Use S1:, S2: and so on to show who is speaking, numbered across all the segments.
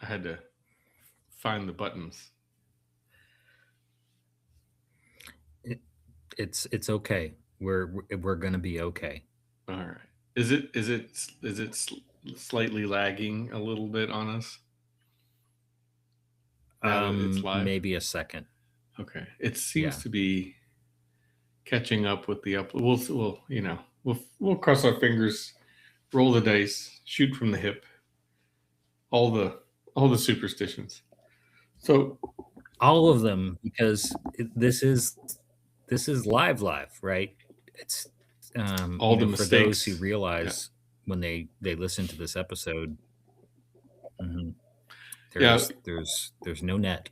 S1: had to find the buttons.
S2: It's okay. We're gonna be okay.
S1: All right. Is it slightly lagging a little bit on us now that it's live?
S2: Maybe a second.
S1: Okay. It
S2: Yeah.
S1: seems to be catching up with the upload. We'll cross our fingers, roll the dice, shoot from the hip. All the superstitions. So
S2: All of them, because this is live, right? It's
S1: all the
S2: for those who
S1: mistakes. Yeah.
S2: realize when they listen to this episode, mhm,
S1: Yeah.
S2: there's no net.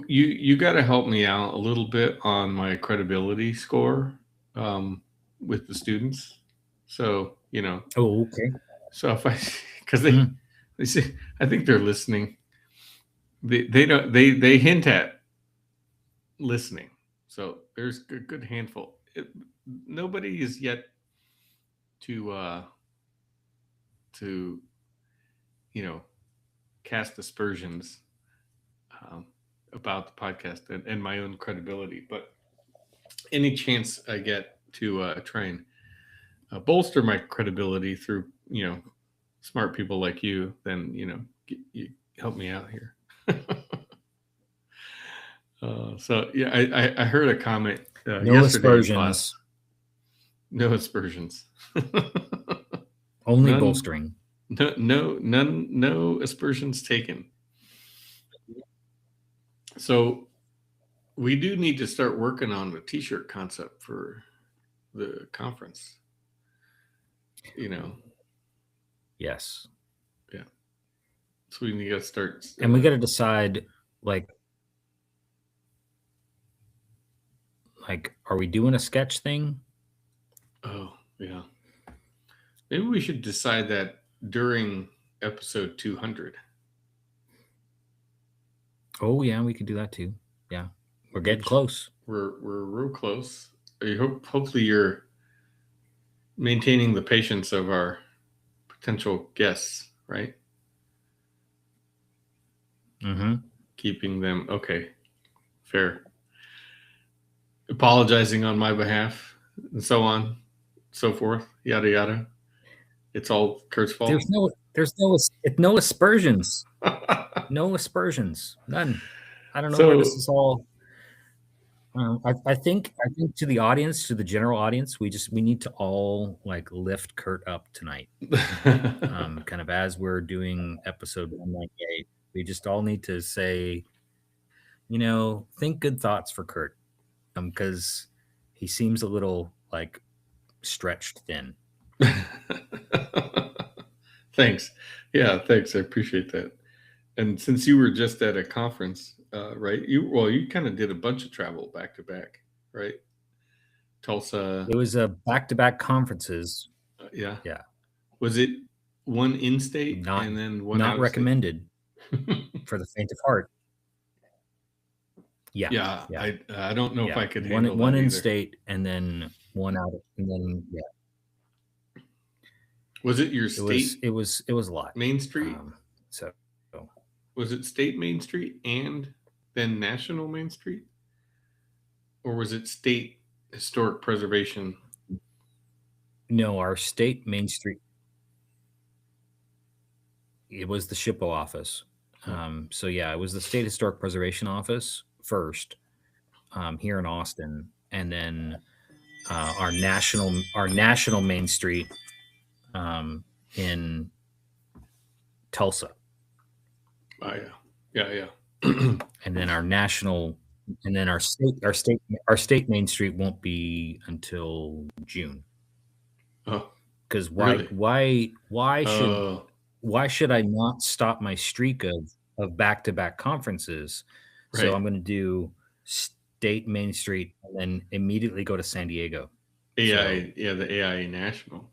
S1: You got to help me out a little bit on my credibility score with the students. So
S2: Oh, okay.
S1: so if I because
S2: Mhm.
S1: they say I think they're listening. They don't they hint at listening. So there's a good handful. Nobody is yet to cast aspersions um, about the podcast and my own credibility. But any chance I get to try and bolster my credibility through smart people like you, then you help me out here. So yeah, I heard a comment
S2: No
S1: yesterday in class.
S2: aspersions,
S1: No aspersions.
S2: only
S1: None.
S2: bolstering.
S1: No aspersions taken. So we do need to start working on the t-shirt concept for the conference.
S2: Yes.
S1: Yeah. So we need to start.
S2: And we got to decide, like, are we doing a sketch thing?
S1: Oh, yeah. Maybe we should decide that during episode 200.
S2: Oh yeah, we could do that too. Yeah, we're getting close.
S1: We're real close. Hopefully you're maintaining the patience of our potential guests, right?
S2: Mm-hmm.
S1: Keeping them okay, fair. Apologizing on my behalf, and so on, so forth, yada yada. It's all Kurt's fault.
S2: No aspersions. No aspersions. None. I don't know where this is all. I think to the audience, to the general audience, we need to all lift Kurt up tonight. Kind of as we're doing episode 198, we just all need to say, think good thoughts for Kurt, because he seems a little stretched thin.
S1: Thanks. Yeah, thanks. I appreciate that. And since you were just at a conference, right? You kind of did a bunch of travel back to back, right? Tulsa.
S2: It was a back-to-back conferences.
S1: Yeah.
S2: Yeah.
S1: Was it one in state and then one
S2: not recommended for the faint of heart? Yeah.
S1: Yeah. I don't know if I could handle
S2: one
S1: that
S2: in
S1: either.
S2: state and then one out, and then
S1: Was it your state?
S2: It was a lot.
S1: Main Street.
S2: So
S1: was it state Main Street and then national Main Street, or was it state historic preservation?
S2: No, our state Main Street. It was the SHPO office. So yeah, it was the State Historic Preservation Office first, here in Austin, and then our national Main Street in Tulsa.
S1: Oh yeah.
S2: And then our national, and then our state Main Street won't be until June.
S1: Oh,
S2: because
S1: really?
S2: why should I not stop my streak of back-to-back conferences?
S1: Right.
S2: So I'm going to do state Main Street and then immediately go to San Diego.
S1: AI, yeah, the AIA National.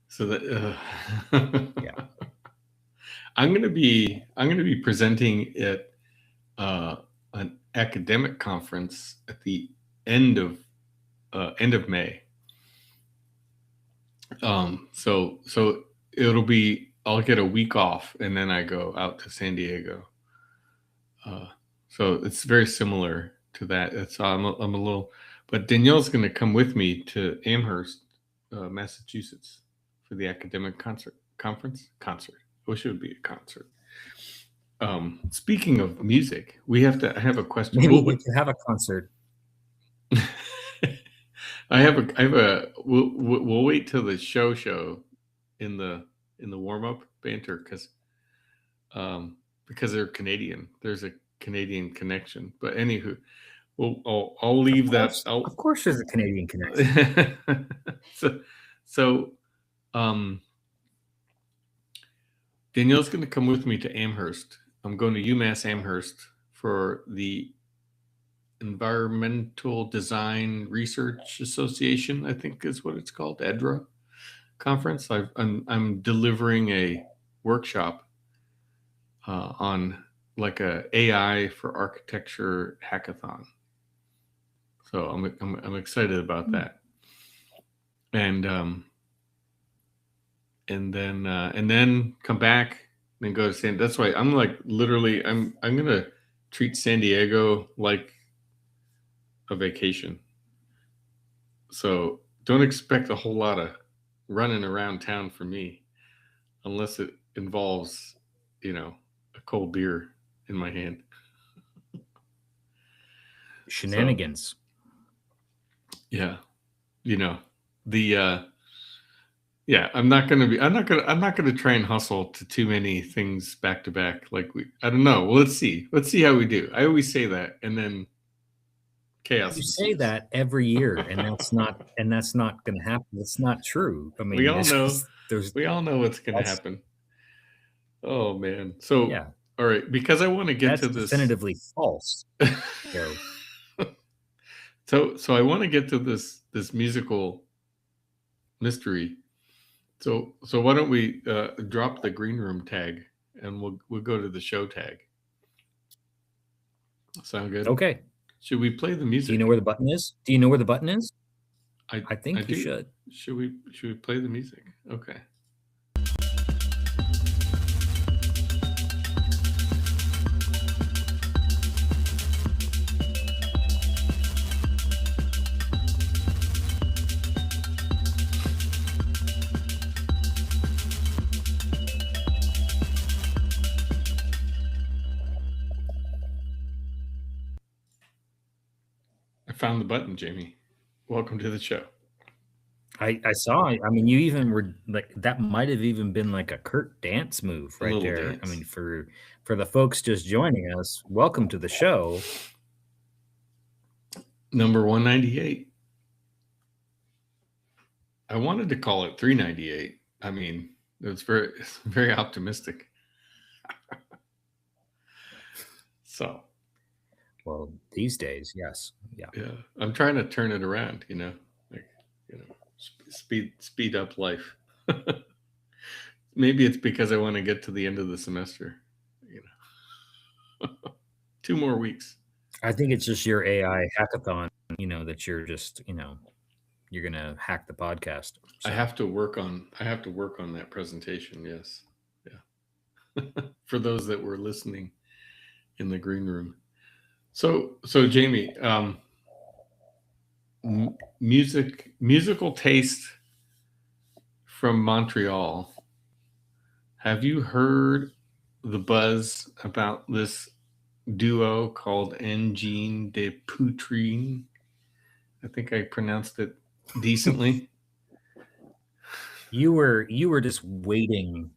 S1: So that
S2: yeah,
S1: I'm gonna be presenting at an academic conference at the end of May. So it'll be I'll get a week off, and then I go out to San Diego. So it's very similar to that. It's I'm a little, but Danielle's going to come with me to Amherst, Massachusetts, for the academic conference. I wish it would be a concert. Speaking of music, I have a question.
S2: Maybe we could have a concert.
S1: We'll wait till the show in the warm up banter because they're Canadian. There's a Canadian connection. But anywho, I'll leave that.
S2: Of course, there's a Canadian connection.
S1: so Danielle's going to come with me to Amherst. I'm going to UMass Amherst for the Environmental Design Research Association, I think is what it's called, EDRA conference. I'm delivering a workshop on like a AI for architecture hackathon. So I'm excited about that. And then come back and go to San. That's why I'm like literally I'm gonna treat San Diego like a vacation. So don't expect a whole lot of running around town for me, unless it involves, a cold beer in my hand.
S2: Shenanigans.
S1: So, yeah, I'm not gonna try and hustle to too many things back to back. I don't know. Well, let's see how we do. I always say that, and then chaos.
S2: You say that every year, and that's not going to happen. It's not true. I mean,
S1: we all know. We all know what's going to happen. Oh man. So
S2: yeah.
S1: All right, because I want to get to this.
S2: Definitively false.
S1: So I want to get to this musical mystery. So why don't we drop the green room tag and we'll go to the show tag. Sound good?
S2: Okay.
S1: Should we play the music?
S2: Do you know where the button is? I think you should.
S1: Should we play the music? Okay. Found the button, Jamie. Welcome to the show.
S2: I saw. I mean, you even were like that. Might have even been like a Kurt dance move right there. Dance. I mean, for the folks just joining us, welcome to the show.
S1: Number 198. I wanted to call it 398. I mean, it's very optimistic. So.
S2: Well, these days, yes. Yeah.
S1: I'm trying to turn it around, speed up life. Maybe it's because I want to get to the end of the semester, 2 more weeks.
S2: I think it's just your AI hackathon, that you're just, you're going to hack the podcast.
S1: So. I have to work on that presentation. Yes. Yeah. For those that were listening in the green room. So Jamie, musical taste from Montreal. Have you heard the buzz about this duo called Engine de Poutrine? I think I pronounced it decently.
S2: You were just waiting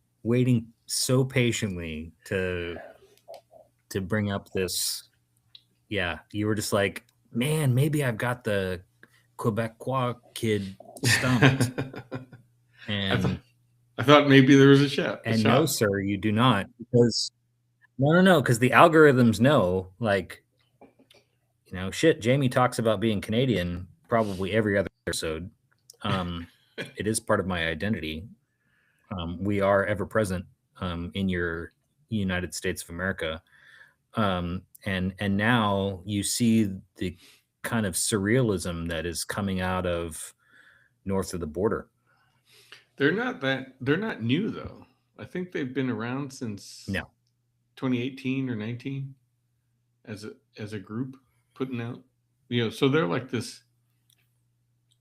S2: so patiently to bring up this. Yeah, you were just like, man, maybe I've got the Quebecois kid stumped. And
S1: I thought maybe there was a shot.
S2: And no, sir, you do not. Because no, because the algorithms know, like, shit, Jamie talks about being Canadian probably every other episode. It is part of my identity. We are ever present in your United States of America. And now you see the kind of surrealism that is coming out of north of the border.
S1: They're not new though. I think they've been around since
S2: No.
S1: 2018 or 19 as a group putting out. So they're like this.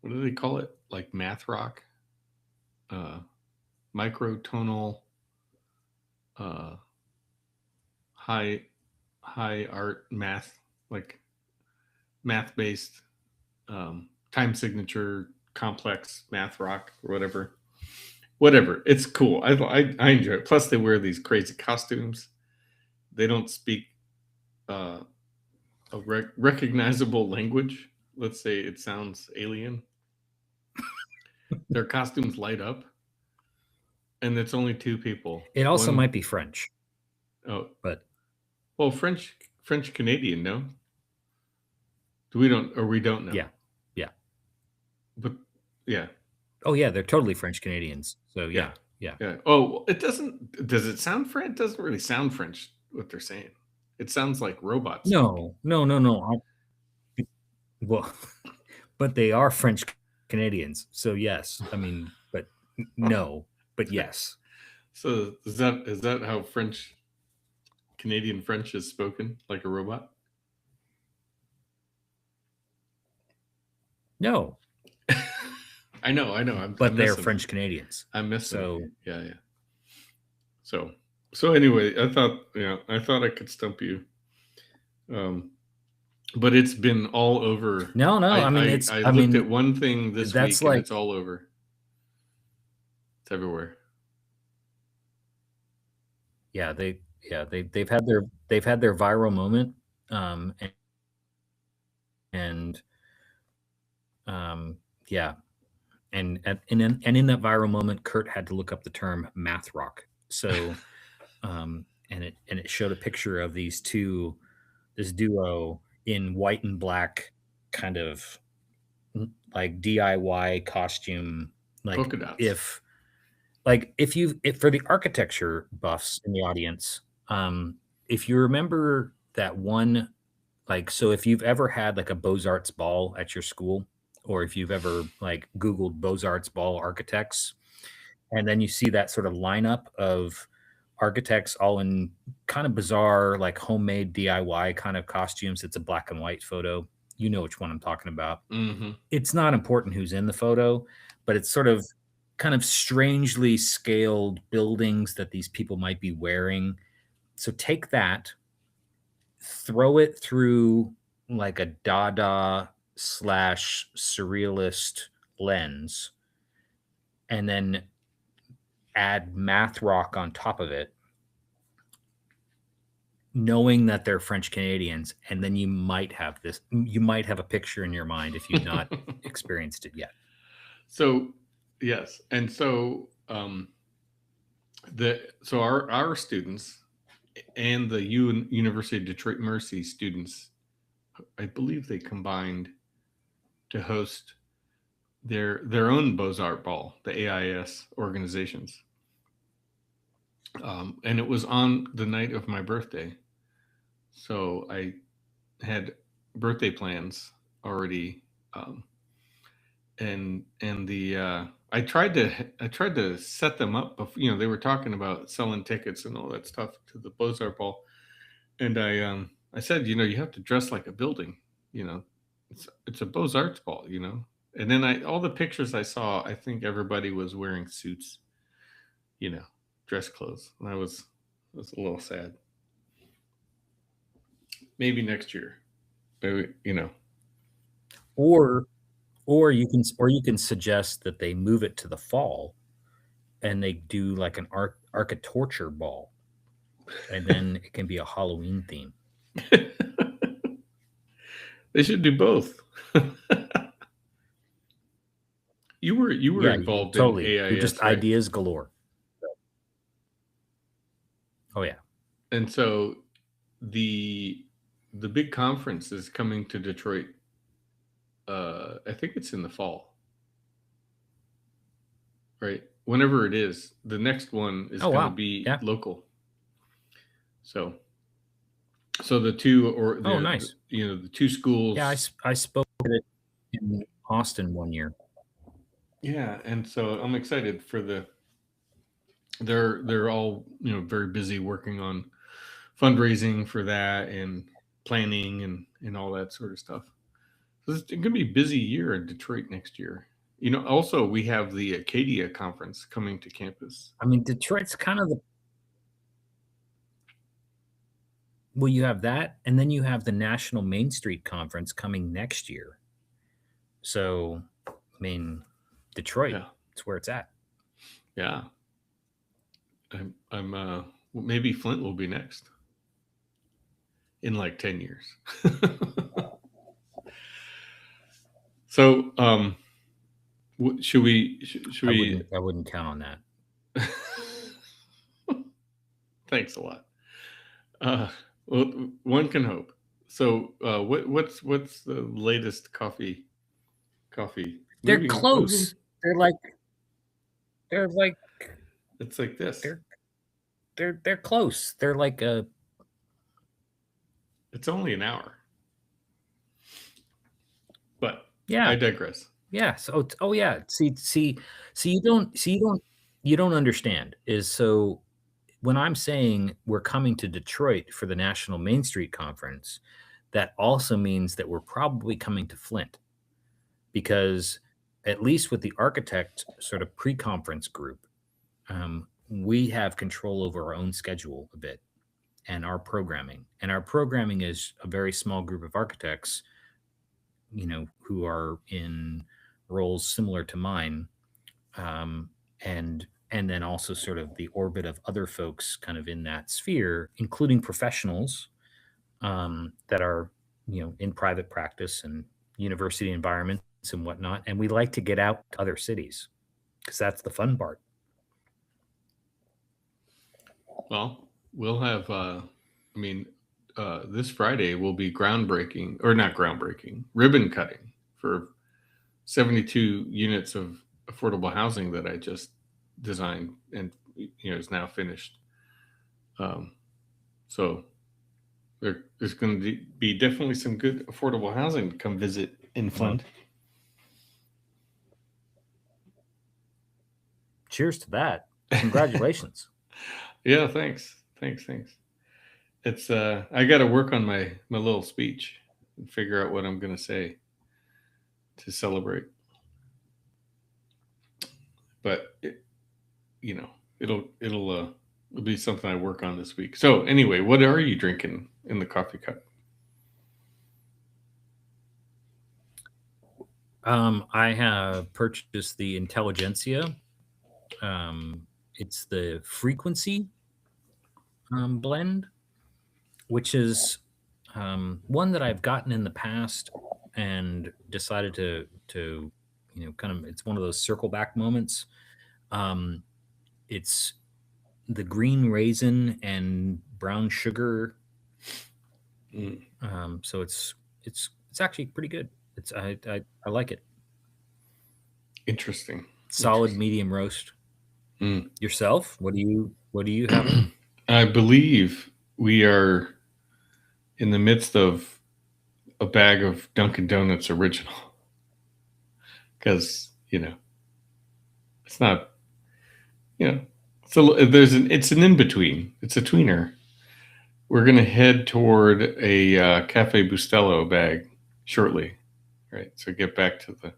S1: What do they call it? Like math rock, microtonal, uh, high art math, like math based, time signature, complex math rock or whatever. It's cool. I enjoy it. Plus they wear these crazy costumes. They don't speak a recognizable language. Let's say it sounds alien. Their costumes light up, and it's only two people.
S2: It also might be French.
S1: Oh,
S2: but
S1: well, French Canadian, no? We don't know.
S2: Yeah.
S1: But yeah.
S2: Oh yeah, they're totally French Canadians. So yeah.
S1: Oh, it doesn't. Does it sound French? It doesn't really sound French. What they're saying. It sounds like robots.
S2: No. Well, but they are French Canadians. So yes, I mean, but no, but yes.
S1: So is that how Canadian French is spoken, like a robot?
S2: No.
S1: I know.
S2: But they're French Canadians.
S1: I miss
S2: so
S1: them. Yeah. So anyway, I thought I could stump you. But it's been all over.
S2: No. I
S1: looked at one thing this week and it's all over. It's everywhere.
S2: Yeah, they've had their viral moment, yeah, and in that viral moment, Kurt had to look up the term math rock. So, and it showed a picture of this duo in white and black, kind of like DIY costume, like
S1: polka dots.
S2: If for the architecture buffs in the audience, if you remember that one, so if you've ever had like a Beaux-Arts ball at your school, or if you've ever like Googled Beaux-Arts ball architects, and then you see that sort of lineup of architects all in kind of bizarre, like homemade DIY kind of costumes. It's a black and white photo. You know which one I'm talking about.
S1: Mm-hmm.
S2: It's not important who's in the photo, but it's sort of kind of strangely scaled buildings that these people might be wearing. So take that, throw it through like a Dada / surrealist lens, and then add math rock on top of it, knowing that they're French Canadians, and then you might have a picture in your mind if you've not experienced it yet.
S1: So yes, and so our students and the University of Detroit Mercy students, I believe they combined to host their own Beaux-Arts ball, the AIS organizations, and it was on the night of my birthday, so I had birthday plans already, and the I tried to set them up before, they were talking about selling tickets and all that stuff to the Beaux-Arts ball, and I said, you have to dress like a building, it's a Beaux-Arts ball, and then all the pictures I saw, I think everybody was wearing suits, dress clothes, and I was a little sad. Maybe next year, maybe,
S2: Or you can suggest that they move it to the fall, and they do like an Architorture ball, and then it can be a Halloween theme.
S1: They should do both. You were involved
S2: totally.
S1: in AIS,
S2: just
S1: right?
S2: Ideas galore. Oh yeah.
S1: And so the big conference is coming to Detroit. I think it's in the fall, right? Whenever it is, the next one is going to be local. So the two
S2: nice.
S1: The two schools.
S2: Yeah, I spoke at it in Austin one year.
S1: Yeah, and so I'm excited for the they're all very busy working on fundraising for that and planning and all that sort of stuff. So it's going to be a busy year in Detroit next year. Also we have the Acadia conference coming to campus.
S2: I mean, Detroit's kind of well, you have that, and then you have the National Main Street Conference coming next year. So, I mean, Detroit,
S1: Yeah.
S2: it's where it's at.
S1: Yeah. Maybe Flint will be next in like 10 years. So, should we?
S2: I wouldn't count on that.
S1: Thanks a lot. Well, one can hope. So, what's the latest coffee?
S2: They're close.
S1: Moving?
S2: They're like.
S1: It's like this.
S2: They're close. They're like a.
S1: It's only an hour. But
S2: yeah,
S1: I digress.
S2: Yeah. So, yeah. See, you don't understand. So when I'm saying we're coming to Detroit for the National Main Street Conference, that also means that we're probably coming to Flint, because at least with the architect sort of pre-conference group, we have control over our own schedule a bit and our programming. And our programming is a very small group of architects, who are in roles similar to mine, and then also sort of the orbit of other folks kind of in that sphere, including professionals that are, in private practice and university environments and whatnot. And we like to get out to other cities because that's the fun part.
S1: Well, we'll have, this Friday will be groundbreaking, or not groundbreaking, ribbon cutting for 72 units of affordable housing that I just designed and is now finished. So there's going to be definitely some good affordable housing to come visit in Flint.
S2: Cheers to that. Congratulations.
S1: Yeah, thanks. It's I got to work on my little speech and figure out what I'm going to say to celebrate. But it'll be something I work on this week. So anyway, what are you drinking in the coffee cup?
S2: I have purchased the Intelligentsia. It's the Frequency blend, which is one that I've gotten in the past and decided to kind of, it's one of those circle back moments. It's the green raisin and brown sugar. So it's actually pretty good. I like it.
S1: Interesting.
S2: Solid medium roast. Yourself? What do you have?
S1: I believe we are in the midst of a bag of Dunkin' Donuts original, because it's not, so it's an in between. It's a tweener. We're gonna head toward a Cafe Bustelo bag shortly, right? So get back to the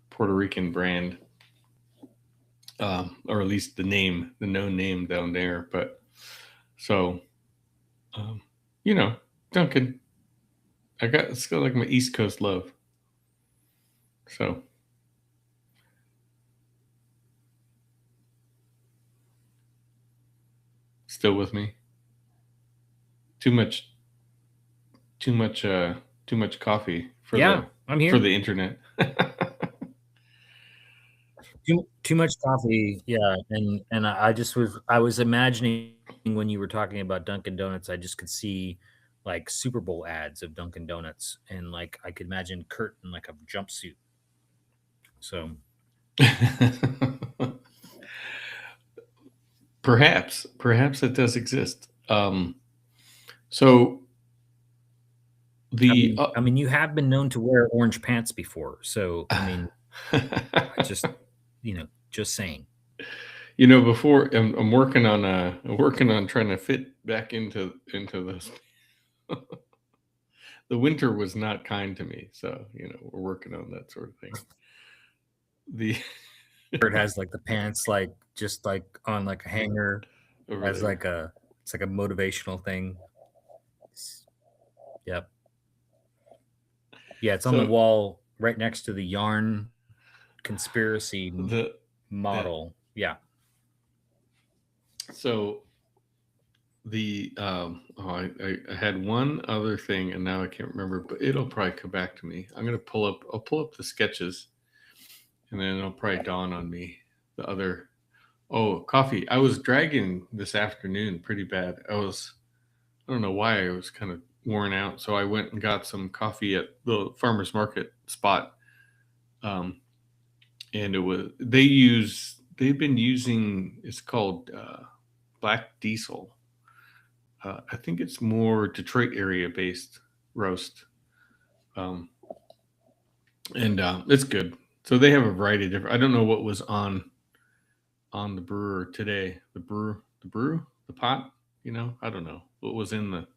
S1: Puerto Rican brand, or at least the known name down there. But so, Dunkin', it's got like my East Coast love. So, still with me? Too much coffee for
S2: I'm here.
S1: For the internet.
S2: Too much coffee, yeah, and I was imagining when you were talking about Dunkin' Donuts, I just could see like Super Bowl ads of Dunkin' Donuts, and like I could imagine Kurt in like a jumpsuit. So
S1: perhaps it does exist. So
S2: I mean, you have been known to wear orange pants before, so I mean, just just saying.
S1: Before I'm working on trying to fit back into this. The winter was not kind to me, so we're working on that sort of thing. The
S2: It has like the pants, like just like on like a hanger,
S1: over
S2: as
S1: there.
S2: it's like a motivational thing. Yep. Yeah, it's on the
S1: So
S2: wall right next to the yarn conspiracy
S1: the
S2: model. Yeah.
S1: so the I had one other thing and now I can't remember, but it'll probably come back to me. I'll pull up the sketches and then it'll probably dawn on me the other. Oh, coffee. I was dragging this afternoon pretty bad. I don't know why, I was kind of worn out, so I went and got some coffee at the farmers market spot. Um, and they've been using, it's called black diesel. I think it's more Detroit area based roast. Um, and it's good. So they have a variety of different. I don't know what was on the brewer today. The pot. I don't know what was in the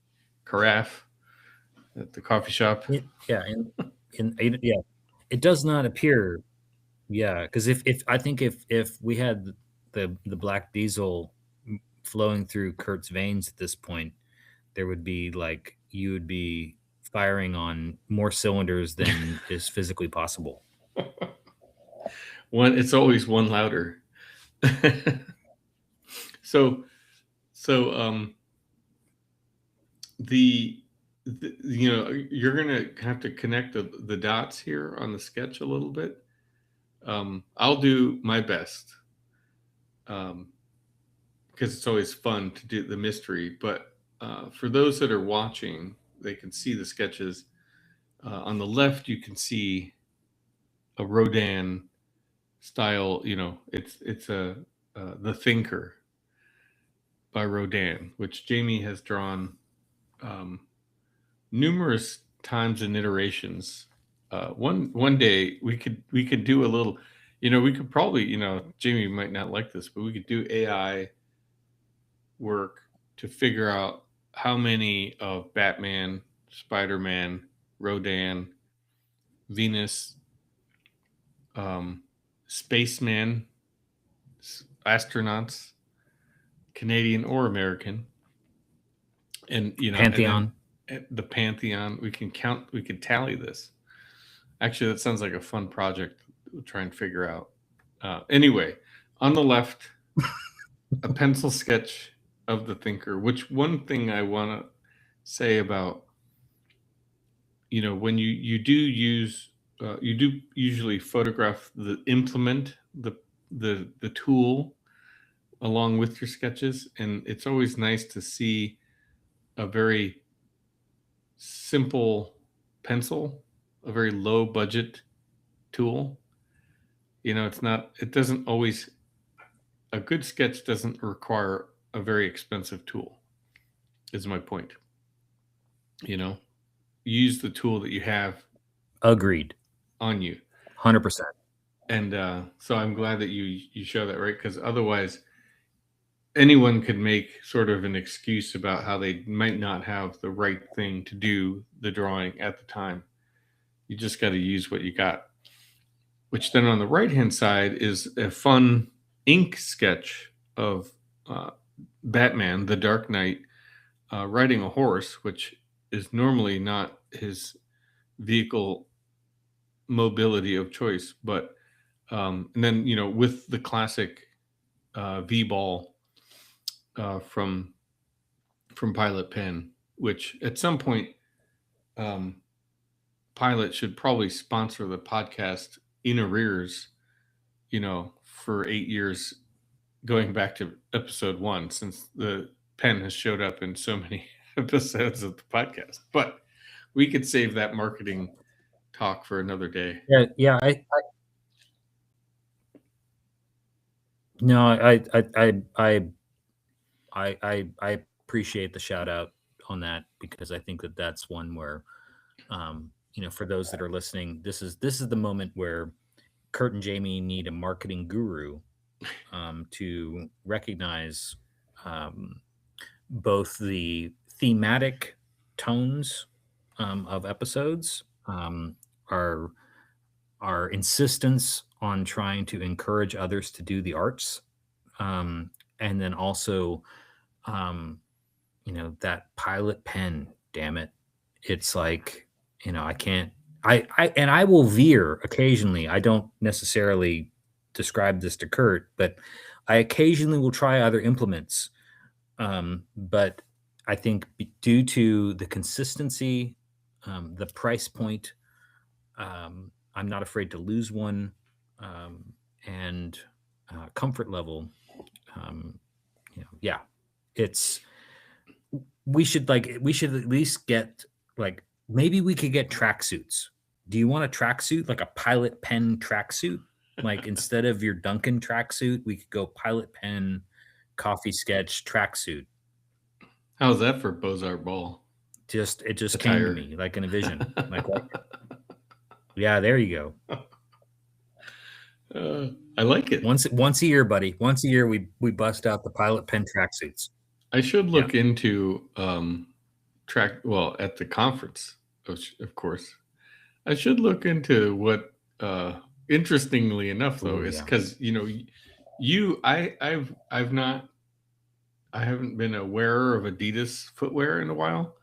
S1: carafe at the coffee shop.
S2: Yeah, yeah, it does not appear. Yeah, because if I think if we had the black diesel flowing through Kurt's veins at this point, there would be like you would be firing on more cylinders than is physically possible.
S1: It's always one louder. so so you're gonna have to connect the dots here on the sketch a little bit. I'll do my best, because it's always fun to do the mystery. But for those that are watching, they can see the sketches. On the left, you can see a Rodin style. It's a The Thinker by Rodin, which Jamie has drawn um, numerous times and iterations. One day we could do a little. We could probably, Jamie might not like this, but we could do AI work to figure out how many of Batman, Spider-Man, Rodan, Venus, spaceman, astronauts, Canadian or American, and
S2: Pantheon.
S1: and then the Pantheon. We can tally this. Actually, that sounds like a fun project. We'll try and figure out. Anyway, on the left, a pencil sketch of the thinker. Which one thing I want to say about, when you do usually photograph the implement, the tool along with your sketches, and it's always nice to see a very simple pencil, a very low budget tool. It doesn't always, a good sketch doesn't require a very expensive tool, is my point. Use the tool that you have
S2: Agreed.
S1: on you.
S2: 100%.
S1: And so I'm glad that you show that, right? Because otherwise, anyone could make sort of an excuse about how they might not have the right thing to do the drawing at the time. You just got to use what you got. Which then on the right hand side is a fun ink sketch of Batman, the Dark Knight, riding a horse, which is normally not his vehicle mobility of choice. But and then with the classic V-ball from Pilot Pen, which at some point Pilot should probably sponsor the podcast in arrears, for 8 years, going back to episode 1, since the pen has showed up in so many episodes of the podcast. But we could save that marketing talk for another day.
S2: Yeah. No, I appreciate the shout out on that, because I think that that's one where, for those that are listening, this is the moment where Kurt and Jamie need a marketing guru to recognize both the thematic tones of episodes, our insistence on trying to encourage others to do the arts, and then also, that pilot pen. Damn it! It's like, I can't. I will veer occasionally. I don't necessarily describe this to Kurt, but I occasionally will try other implements. But I think due to the consistency, the price point, I'm not afraid to lose one, and comfort level. Yeah, it's we should at least get, like, maybe we could get tracksuits. Do you want a tracksuit, like a pilot pen tracksuit? Like, instead of your Duncan tracksuit, we could go pilot pen, coffee sketch tracksuit.
S1: How's that for Bozart Ball?
S2: It just came to me like in a vision. Like, what? Yeah, there you
S1: go. I like it.
S2: Once a year, buddy. Once a year, we bust out the pilot pen tracksuits.
S1: I should look into at the conference, of course. I should look into what. Interestingly enough, though, is because I haven't been a wearer of Adidas footwear in a while,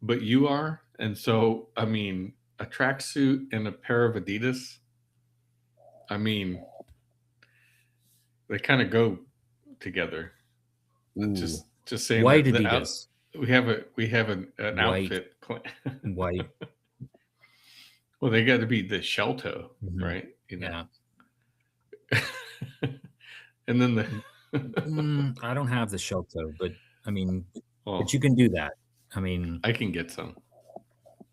S1: but you are, and so I mean, a tracksuit and a pair of Adidas. I mean, they kind of go together. Just saying.
S2: White Adidas.
S1: We have an outfit plan.
S2: White.
S1: Well, they got to be the Shelto, right?
S2: Yeah.
S1: And then
S2: I don't have the Shelto, but I mean, but you can do that. I mean,
S1: I can get some.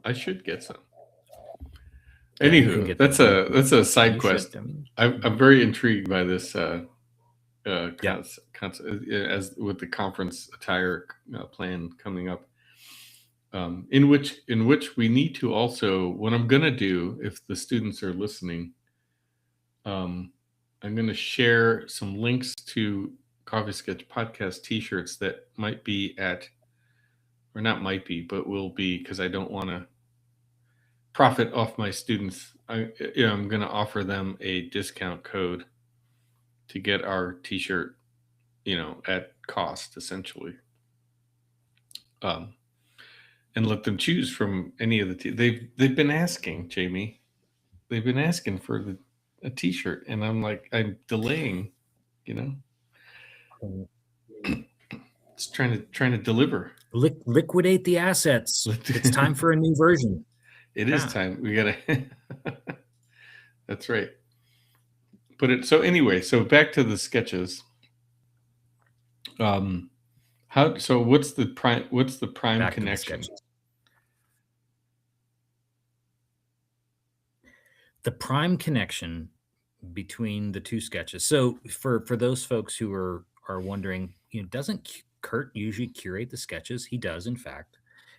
S1: I should get some. Anywho, that's a side quest. I'm very intrigued by this as with the conference attire plan coming up. In which we need to also, what I'm going to do, if the students are listening, I'm going to share some links to Coffee Sketch Podcast t-shirts that might be or not might be, but will be, because I don't want to profit off my students. I'm going to offer them a discount code to get our t-shirt, at cost, essentially. And let them choose from any of the they've been asking, Jamie. They've been asking for a t-shirt, and I'm delaying, It's trying to deliver.
S2: Liquidate the assets. It's time for a new version.
S1: It is time. We gotta. That's right. So anyway, so back to the sketches. What's the prime connection?
S2: The prime connection between the two sketches. So for those folks who are wondering, doesn't Kurt usually curate the sketches? He does, in fact.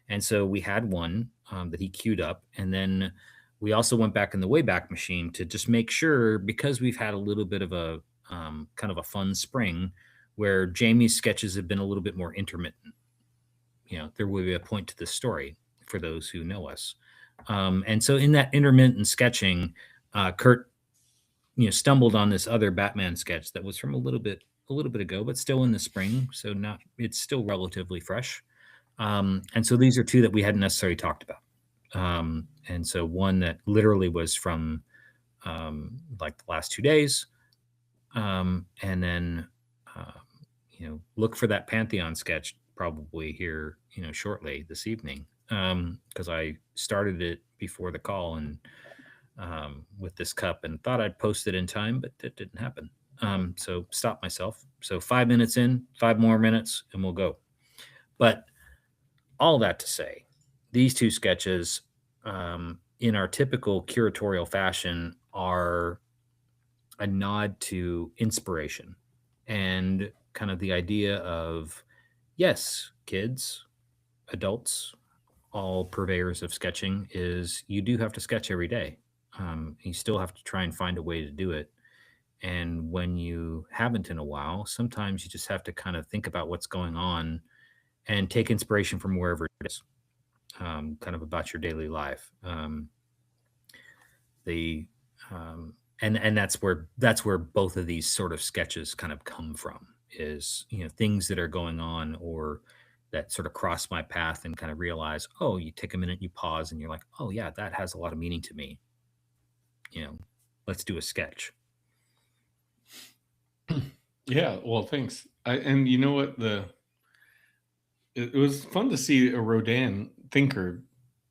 S2: And so we had one that he queued up, and then we also went back in the Wayback Machine to just make sure, because we've had a little bit of a kind of a fun spring where Jamie's sketches have been a little bit more intermittent. There will be a point to this story for those who know us. And so in that intermittent sketching, Kurt, stumbled on this other Batman sketch that was from a little bit ago, but still in the spring. So it's still relatively fresh. And so these are two that we hadn't necessarily talked about. And so one that literally was from like the last 2 days. And then, look for that Pantheon sketch probably here, shortly this evening. Because I started it before the call and with this cup, and thought I'd post it in time, but that didn't happen. So stop myself. So 5 minutes in, 5 more minutes, and we'll go. But all that to say, these two sketches, in our typical curatorial fashion, are a nod to inspiration and kind of the idea of, yes, kids, adults, all purveyors of sketching, is you do have to sketch every day. You still have to try and find a way to do it. And when you haven't in a while, sometimes you just have to kind of think about what's going on and take inspiration from wherever it is, kind of about your daily life. The and that's where both of these sort of sketches kind of come from, is things that are going on or that sort of cross my path and kind of realize, oh, you take a minute, you pause, and you're like, oh yeah, that has a lot of meaning to me. Let's do a sketch.
S1: Yeah, well, thanks. And you know what, it was fun to see a Rodin thinker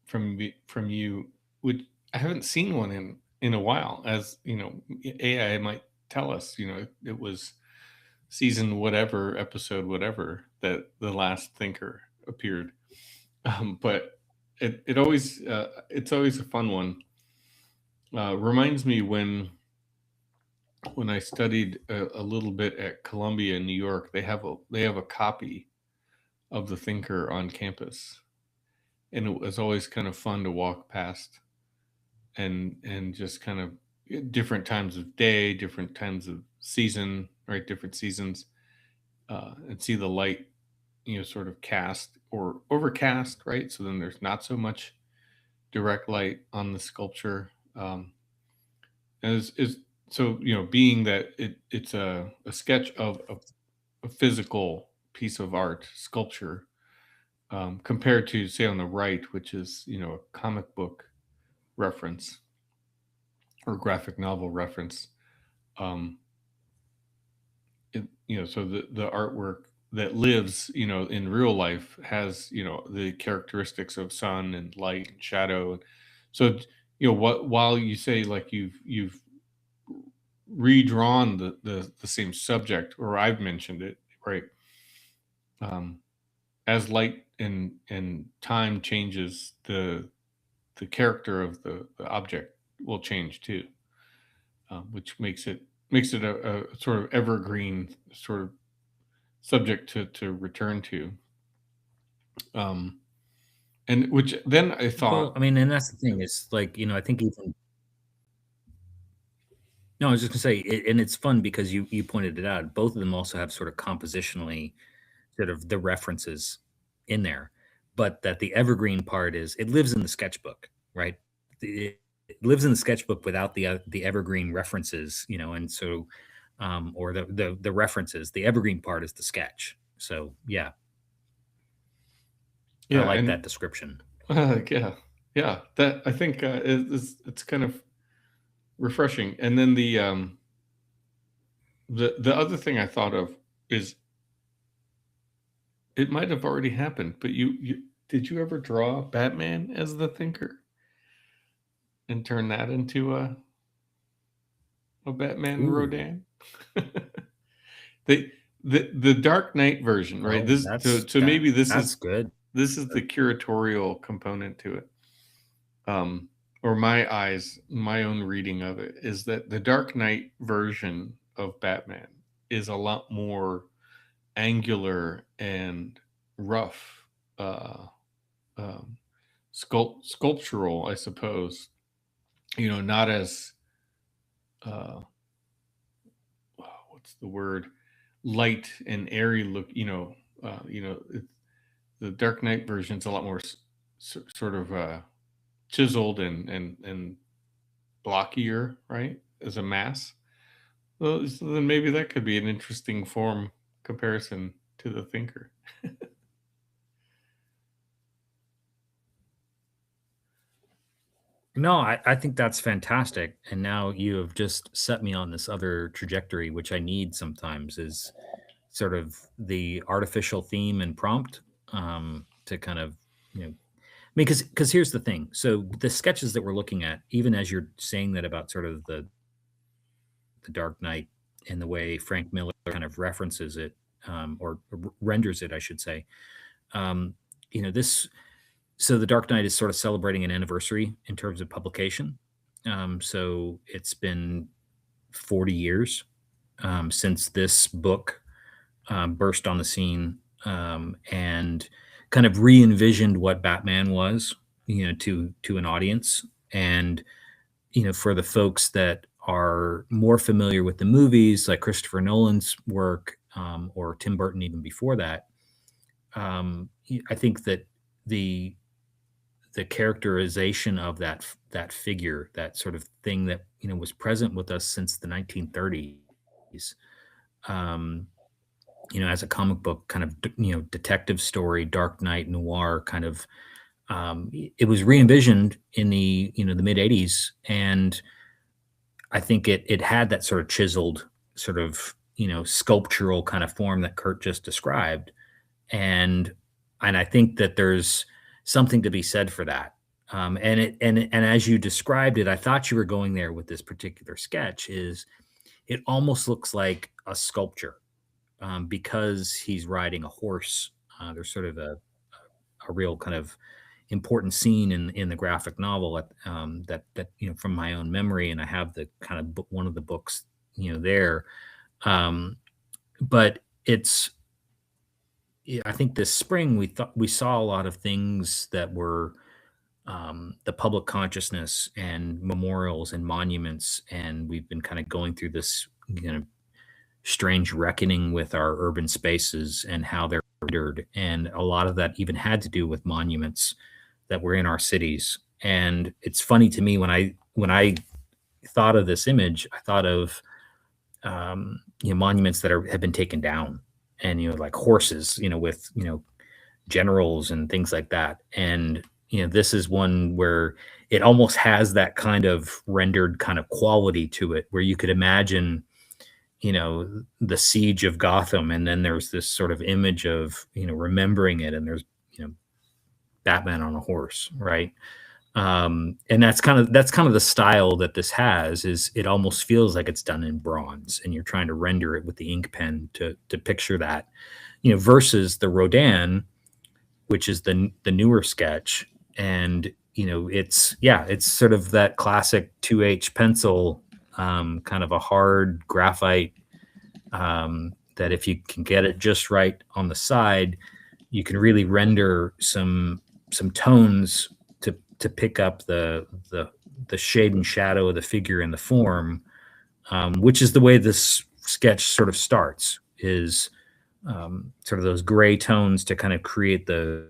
S1: from you, which I haven't seen one in a while. As AI might tell us, it was season whatever, episode whatever, that the last thinker appeared. But it always it's always a fun one. Reminds me when I studied a little bit at Columbia in New York, they have a copy of the thinker on campus, and it was always kind of fun to walk past and just kind of different times of day, different times of season, right? Different seasons, and see the light, sort of cast or overcast, right? So then there's not so much direct light on the sculpture. Is so being that it's a sketch of a physical piece of art, sculpture, compared to, say, on the right, which is a comic book reference or graphic novel reference. um so the artwork that lives in real life has the characteristics of sun and light and shadow. So what, while you say like you've redrawn the same subject, or I've mentioned it, right? um as light and time changes, the character of the object will change too, which makes it a sort of evergreen sort of subject to return to. Um, and which then I
S2: Well,
S1: thought,
S2: I mean, and that's the thing is, like, I think even no, I was just gonna say, and it's fun because you pointed it out. Both of them also have sort of compositionally sort of the references in there, but that the evergreen part is it lives in the sketchbook, right? It lives in the sketchbook without the evergreen references, and so or the references. The evergreen part is the sketch. So yeah, I
S1: yeah,
S2: like that
S1: and
S2: description.
S1: yeah, yeah, that I think it's kind of refreshing. And then the other thing I thought of is, it might have already happened, but you did you ever draw Batman as the thinker and turn that into a Batman
S2: Ooh,
S1: Rodan? the the Dark Knight version, right?
S2: well,
S1: This so
S2: that
S1: maybe this
S2: that's
S1: is
S2: good.
S1: this is the curatorial component to it. um, or my own reading of it is that the Dark Knight version of Batman is a lot more angular and rough, uh, um, sculptural, I suppose. Not as uh, what's the word, light and airy look. The Dark Knight version is a lot more sort of chiseled and blockier, right, as a mass. Well, so then maybe that could be an interesting form comparison to the thinker.
S2: No, I think that's fantastic. And now you have just set me on this other trajectory, which I need sometimes, is sort of the artificial theme and prompt, to kind of, I mean, because here's the thing. So the sketches that we're looking at, even as you're saying that about sort of the Dark Knight and the way Frank Miller kind of references it, or renders it, I should say. Um, this so the Dark Knight is sort of celebrating an anniversary in terms of publication. So it's been 40 years since this book burst on the scene, and kind of re-envisioned what Batman was, to an audience. And for the folks that are more familiar with the movies, like Christopher Nolan's work, or Tim Burton even before that, I think that the the characterization of that figure, that sort of thing that was present with us since the 1930s, um, as a comic book kind of detective story, Dark Knight noir kind of. It was re-envisioned in the mid 80s, and I think it had that sort of chiseled, sort of sculptural kind of form that Kurt just described, and I think that there's something to be said for that. And as you described it, I thought you were going there with this particular sketch. Is it almost looks like a sculpture, because he's riding a horse. There's sort of a real kind of important scene in the graphic novel, that from my own memory, and I have the kind of one of the books there. Um, but it's yeah, I think this spring we saw a lot of things that were, the public consciousness and memorials and monuments, and we've been kind of going through this strange reckoning with our urban spaces and how they're rendered, and a lot of that even had to do with monuments that were in our cities. And it's funny to me, when I thought of this image, I thought of, monuments that have been taken down, and like horses, with generals and things like that. And this is one where it almost has that kind of rendered kind of quality to it, where you could imagine the siege of Gotham, and then there's this sort of image of remembering it, and there's Batman on a horse, right? And that's kind of the style that this has. Is it almost feels like it's done in bronze, and you're trying to render it with the ink pen to picture that, versus the Rodin, which is the newer sketch. And it's sort of that classic 2H pencil, kind of a hard graphite, that if you can get it just right on the side, you can really render some tones to pick up the shade and shadow of the figure and the form, which is the way this sketch sort of starts. Is sort of those gray tones to kind of create the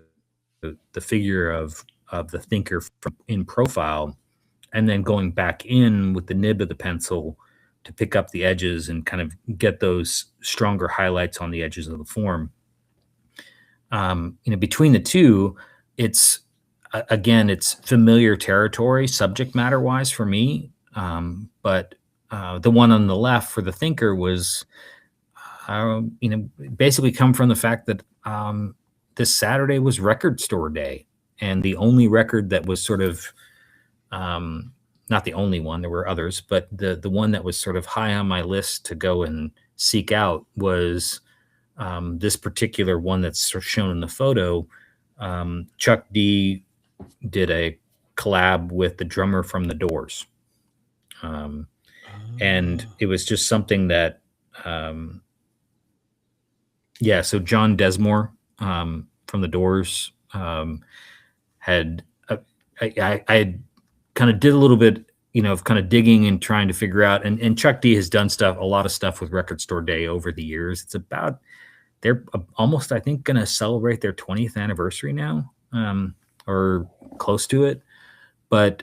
S2: figure of the thinker in profile, and then going back in with the nib of the pencil to pick up the edges and kind of get those stronger highlights on the edges of the form. Between the two, it's again, it's familiar territory subject matter wise for me. But the one on the left for the thinker was, basically come from the fact that, this Saturday was record store day, and the only record that was sort of, not the only one, there were others, but the one that was sort of high on my list to go and seek out was, this particular one that's sort of shown in the photo. Chuck D did a collab with the drummer from The Doors. And it was just something that, um, yeah, so John Desmore, from The Doors, had, I had kind of did a little bit, of kind of digging and trying to figure out, and Chuck D has done a lot of stuff with Record Store Day over the years. They're almost, I think, going to celebrate their 20th anniversary now, or close to it. But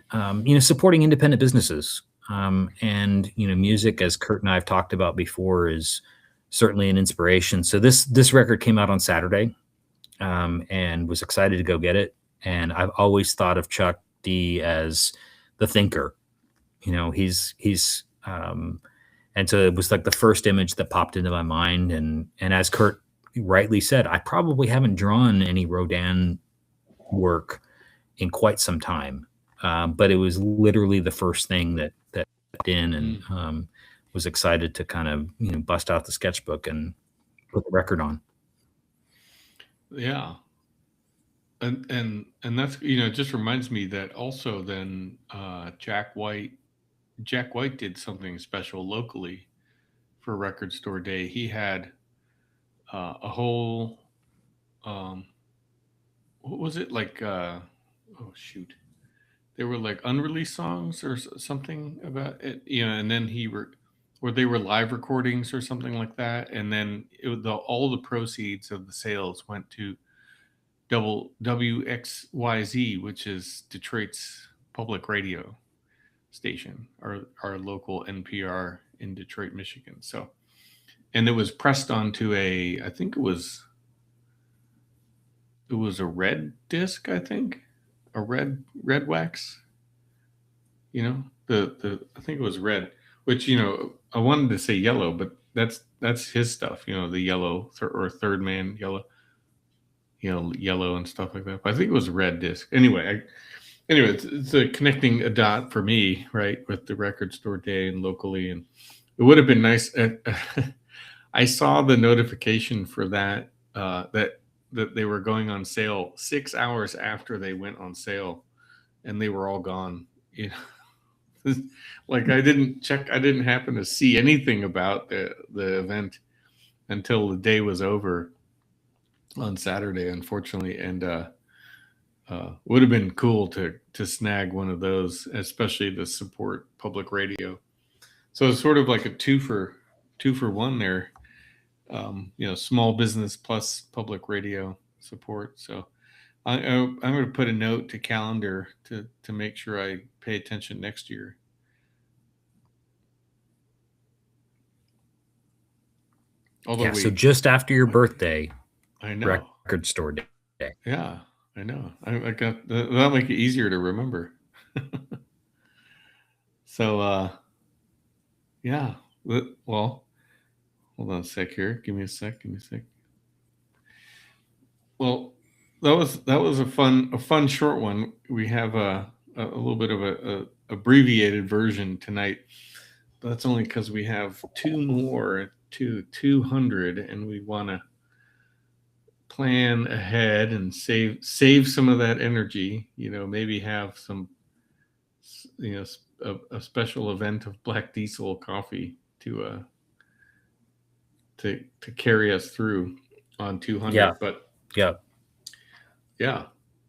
S2: supporting independent businesses, and music, as Kurt and I have talked about before, is certainly an inspiration. So this record came out on Saturday, and was excited to go get it. And I've always thought of Chuck D as the thinker. And so it was like the first image that popped into my mind. And as Kurt rightly said, I probably haven't drawn any Rodin work in quite some time. But it was literally the first thing that in, and was excited to kind of bust out the sketchbook and put the record on.
S1: Yeah. And that's, it just reminds me that also then, Jack White did something special locally for Record Store Day. He had, a whole, um what was it, like, oh shoot, they were like unreleased songs or something about it, and then or they were live recordings or something like that, and then all the proceeds of the sales went to WXYZ, which is Detroit's public radio station, our local NPR in Detroit, Michigan. So, and it was pressed onto I think it was a red disc, I think, a red wax. I think it was red, which I wanted to say yellow, but that's his stuff. The yellow or Third Man yellow, yellow and stuff like that. But I think it was a red disc. Anyway, it's a connecting a dot for me, right, with the record store day and locally, and it would have been nice. I saw the notification for that that they were going on sale 6 hours after they went on sale, and they were all gone. Like I didn't happen to see anything about the event until the day was over on Saturday, unfortunately, and would have been cool to snag one of those, especially to support public radio. So it's sort of like a two for one there. Small business plus public radio support. So I'm going to put a note to calendar to make sure I pay attention next year.
S2: So just after your birthday,
S1: I know,
S2: record store day.
S1: Yeah, I know. I got that'll make it easier to remember. So, yeah. Well, hold on a sec here. Give me a sec. Well, that was a fun short one. We have a little bit of a abbreviated version tonight. But that's only because we have two more to 200, and we want to plan ahead and save some of that energy. Maybe have some, a special event of Black Diesel coffee to carry us through on 200.
S2: Yeah.
S1: But
S2: yeah.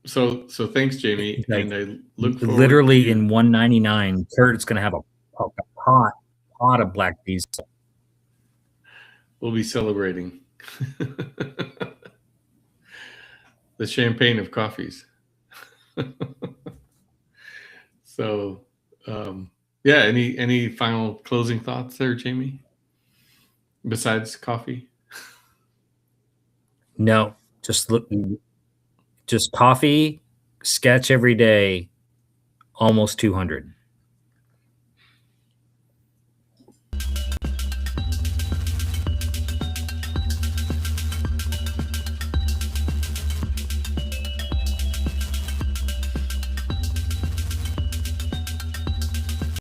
S1: So thanks, Jamie. And I look forward
S2: literally in 199. Kurt's going to have a pot of Black Diesel.
S1: We'll be celebrating the champagne of coffees. So, yeah. Any final closing thoughts there, Jamie? Besides coffee?
S2: No, just coffee, sketch every day, almost 200.